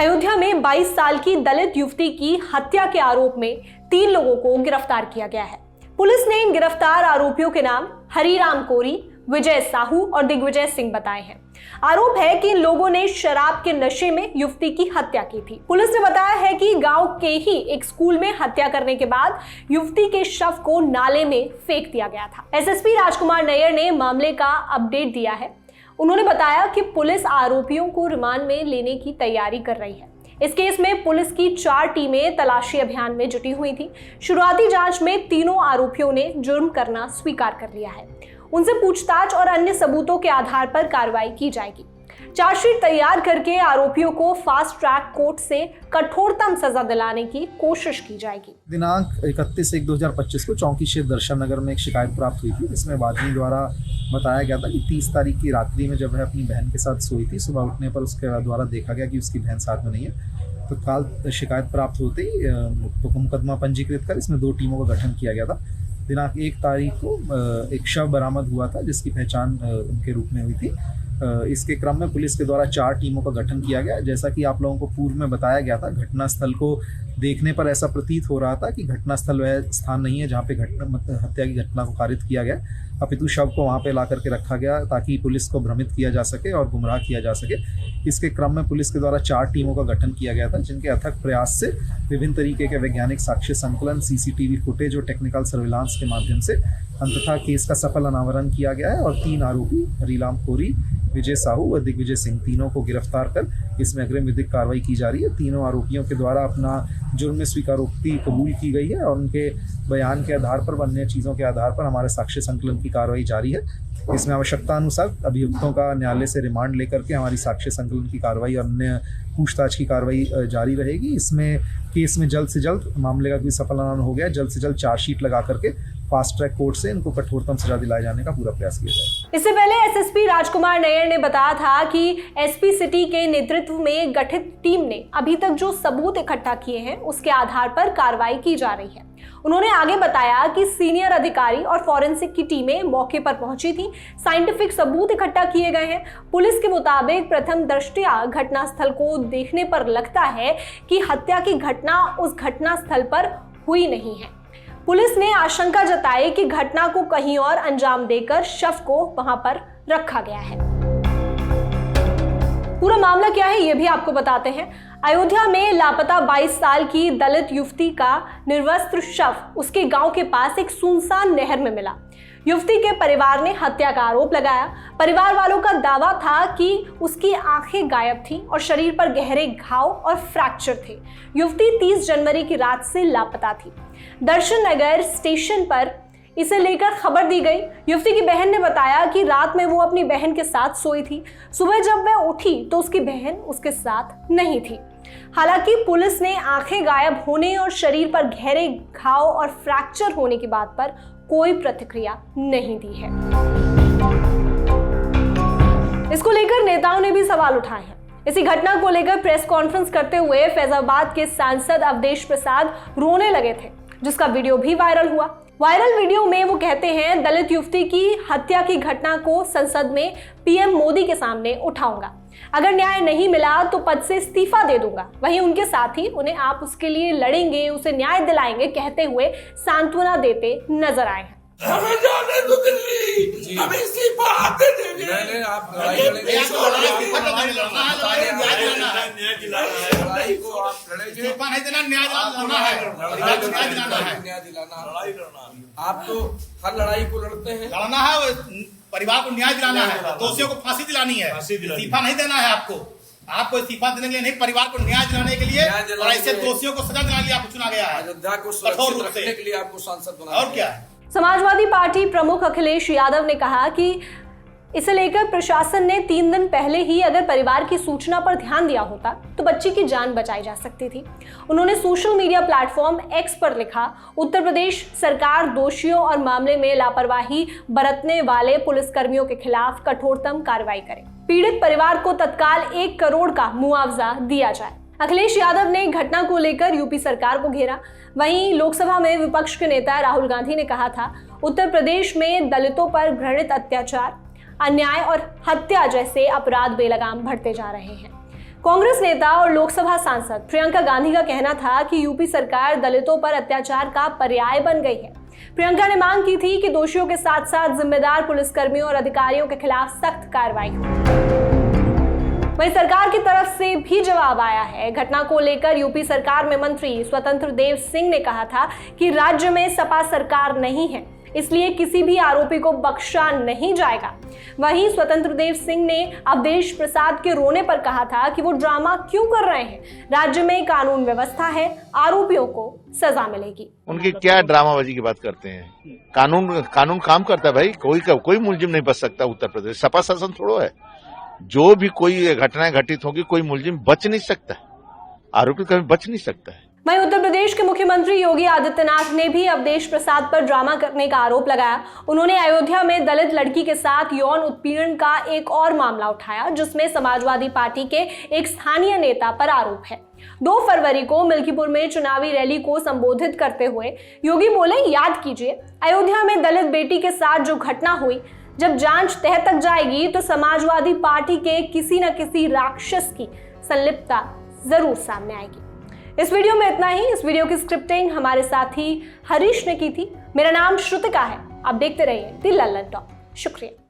अयोध्या में 22 साल की दलित युवती की हत्या के आरोप में 3 लोगों को गिरफ्तार किया गया है। पुलिस ने इन गिरफ्तार आरोपियों के नाम हरिराम कोरी, विजय साहू और दिग्विजय सिंह बताए हैं। आरोप है कि इन लोगों ने शराब के नशे में युवती की हत्या की थी। पुलिस ने बताया है कि गांव के ही एक स्कूल में हत्या करने के बाद युवती के शव को नाले में फेंक दिया गया था। एसएसपी राजकुमार नैयर ने मामले का अपडेट दिया है। उन्होंने बताया कि पुलिस आरोपियों को रिमांड में लेने की तैयारी कर रही है। इस केस में पुलिस की 4 टीमें तलाशी अभियान में जुटी हुई थी। शुरुआती जांच में तीनों आरोपियों ने जुर्म करना स्वीकार कर लिया है। उनसे पूछताछ और अन्य सबूतों के आधार पर कार्रवाई की जाएगी। चार्जशीट तैयार करके आरोपियों को फास्ट ट्रैक कोर्ट से कठोरतम सजा दिलाने की कोशिश की जाएगी। दिनांक 31/1/2025 को चौकी क्षेत्र दर्शन नगर में एक शिकायत प्राप्त हुई थी। इसमें वादी द्वारा बताया गया था कि 30 तारीख की रात्रि में जब वह अपनी बहन के साथ सोई थी, सुबह उठने पर उसके द्वारा देखा गया कि उसकी बहन साथ में नहीं है। तो काल शिकायत प्राप्त होते ही मुकदमा पंजीकृत कर इसमें 2 टीमों का गठन किया गया था। दिनांक 1 तारीख को एक शव बरामद हुआ था जिसकी पहचान उनके रूप में हुई थी। इसके क्रम में पुलिस के द्वारा 4 टीमों का गठन किया गया। जैसा कि आप लोगों को पूर्व में बताया गया था, घटनास्थल को देखने पर ऐसा प्रतीत हो रहा था कि घटनास्थल वह स्थान नहीं है जहां पे हत्या की घटना को कारित किया गया, अपितु शव को वहां पे ला करके रखा गया ताकि पुलिस को भ्रमित किया जा सके और गुमराह किया जा सके। इसके क्रम में पुलिस के द्वारा 4 टीमों का गठन किया गया था, जिनके अथक प्रयास से विभिन्न तरीके के वैज्ञानिक साक्ष्य संकलन, सीसीटीवी फुटेज और टेक्निकल सर्विलांस के माध्यम से अंततः केस का सफल अनावरण किया गया है और 3 आरोपी हरिराम कोरी, विजय साहू व दिग्विजय सिंह तीनों को गिरफ्तार कर इसमें अग्रिम विधिक कार्रवाई की जा रही है। तीनों आरोपियों के द्वारा अपना जुर्म स्वीकारोक्ति कबूल की गई है और उनके बयान के आधार पर व अन्य चीज़ों के आधार पर हमारे साक्ष्य संकलन की कार्रवाई जारी है। इसमें आवश्यकता अनुसार अभियुक्तों का न्यायालय से रिमांड लेकर के हमारी साक्ष्य संकलन की कार्रवाई और अन्य पूछताछ की कार्रवाई जारी रहेगी। इसमें केस में जल्द से जल्द मामले का कोई सफल अनावरण हो गया, जल्द से जल्द चार्जशीट लगा करके फास्ट ट्रैक कोर्ट से इनको कठोरतम सजा दिलाए जाने का पूरा प्रयास किया जाए। इससे पहले एसएसपी राजकुमार नैयर ने बताया था कि एसपी सिटी के नेतृत्व में गठित टीम ने अभी तक जो सबूत इकट्ठा किए हैं उसके आधार पर कार्रवाई की जा रही है। उन्होंने आगे बताया कि सीनियर अधिकारी और फॉरेंसिक की टीमें मौके पर पहुंची थी, साइंटिफिक सबूत इकट्ठा किए गए हैं। पुलिस के मुताबिक प्रथम दृष्टया घटनास्थल को देखने पर लगता है कि हत्या की घटना उस घटनास्थल पर हुई नहीं है। पुलिस ने आशंका जताई कि घटना को कहीं और अंजाम देकर शव को वहां पर रखा गया है। पूरा मामला क्या है ये भी आपको बताते हैं। अयोध्या में लापता 22 साल की दलित युवती का निर्वस्त्र शव उसके गांव के पास एक सुनसान नहर में मिला। युवती के परिवार ने हत्या का आरोप लगाया। परिवार वालों का दावा था कि उसकी आंखें गायब थीं और शरीर पर गहरे घाव और फ्रैक्चर थे। युवती 30 जनवरी की रात से लापता थी। दर्शन नगर स्टेशन पर इसे लेकर खबर दी गई। युवती की बहन ने बताया कि रात में वो अपनी बहन के साथ सोई थी। सुबह जब वह उठी तो उसकी बहन उसके साथ नहीं थी। हालांकि पुलिस ने आंखें गायब होने और शरीर पर गहरे घाव और फ्रैक्चर होने की बात पर कोई प्रतिक्रिया नहीं दी है। इसको लेकर नेताओं ने भी सवाल उठाए हैं। इसी घटना को लेकर प्रेस कॉन्फ्रेंस करते हुए फैजाबाद के सांसद अवधेश प्रसाद रोने लगे थे, जिसका वीडियो भी वायरल हुआ। वायरल वीडियो में वो कहते हैं, दलित युवती की हत्या की घटना को संसद में पीएम मोदी के सामने उठाऊंगा। अगर न्याय नहीं मिला तो पद से इस्तीफा दे दूंगा। वहीं उनके साथी उन्हें आप उसके लिए लड़ेंगे, उसे न्याय दिलाएंगे कहते हुए सांत्वना देते नजर आए हैं। हमें जाने दो दिल्ली, हमें इस्तीफा आते देंगे। आप लड़ाई को आप लड़ेंगे, इस्तीफा नहीं देना, न्याय दिलाना है, न्याय दिलाना, लड़ाई लड़ना। आप तो हर लड़ाई को लड़ते हैं, लड़ना है, परिवार को न्याय दिलाना है, दोषियों को फांसी दिलानी है, इस्तीफा नहीं देना है। आपको इस्तीफा देने के लिए नहीं, परिवार को न्याय दिलाने के लिए और ऐसे दोषियों को सजा दिलाने के लिए आपको चुना गया है। अयोध्या को सुरक्षित रखने के लिए आपको सांसद बनाया। और क्या है? समाजवादी पार्टी प्रमुख अखिलेश यादव ने कहा कि इसे लेकर प्रशासन ने 3 दिन पहले ही अगर परिवार की सूचना पर ध्यान दिया होता तो बच्ची की जान बचाई जा सकती थी। उन्होंने सोशल मीडिया प्लेटफॉर्म एक्स पर लिखा, उत्तर प्रदेश सरकार दोषियों और मामले में लापरवाही बरतने वाले पुलिसकर्मियों के खिलाफ कठोरतम कार्रवाई करें। पीड़ित परिवार को तत्काल 1 करोड़ का मुआवजा दिया जाए। अखिलेश यादव ने घटना को लेकर यूपी सरकार को घेरा। वहीं लोकसभा में विपक्ष के नेता राहुल गांधी ने कहा था, उत्तर प्रदेश में दलितों पर घृणित अत्याचार, अन्याय और हत्या जैसे अपराध बेलगाम बढ़ते जा रहे हैं। कांग्रेस नेता और लोकसभा सांसद प्रियंका गांधी का कहना था कि यूपी सरकार दलितों पर अत्याचार का पर्याय बन गई है। प्रियंका ने मांग की थी कि दोषियों के साथ साथ जिम्मेदार पुलिसकर्मियों और अधिकारियों के खिलाफ सख्त कार्रवाई हो। वहीं सरकार की तरफ से भी जवाब आया है। घटना को लेकर यूपी सरकार में मंत्री स्वतंत्र देव सिंह ने कहा था कि राज्य में सपा सरकार नहीं है, इसलिए किसी भी आरोपी को बख्शा नहीं जाएगा। वहीं स्वतंत्र देव सिंह ने अवधेश प्रसाद के रोने पर कहा था कि वो ड्रामा क्यों कर रहे हैं, राज्य में कानून व्यवस्था है, आरोपियों को सजा मिलेगी। उनकी क्या ड्रामाबाजी की बात करते हैं? कानून काम करता है भाई, कोई मुलजिम नहीं बच सकता उत्तर प्रदेश। सपा शासन थोड़ो है, जो भी कोई घटनाएं घटित होगी कोई मुलजिम बच नहीं सकता है, आरोपी कभी बच नहीं सकता है। वहीं उत्तर प्रदेश के मुख्यमंत्री योगी आदित्यनाथ ने भी अवधेश प्रसाद पर ड्रामा करने का आरोप लगाया। उन्होंने अयोध्या में दलित लड़की के साथ यौन उत्पीड़न का एक और मामला उठाया, जिसमें समाजवादी पार्टी के एक स्थानीय नेता पर आरोप है। 2 फरवरी को मिल्कीपुर में चुनावी रैली को संबोधित करते हुए योगी बोले, याद कीजिए अयोध्या में दलित बेटी के साथ जो घटना हुई, जब जांच तह तक जाएगी तो समाजवादी पार्टी के किसी न किसी राक्षस की संलिप्तता जरूर सामने आएगी। इस वीडियो में इतना ही। इस वीडियो की स्क्रिप्टिंग हमारे साथी हरीश ने की थी। मेरा नाम श्रुतिका है। आप देखते रहिए द लल्लन टॉक। शुक्रिया।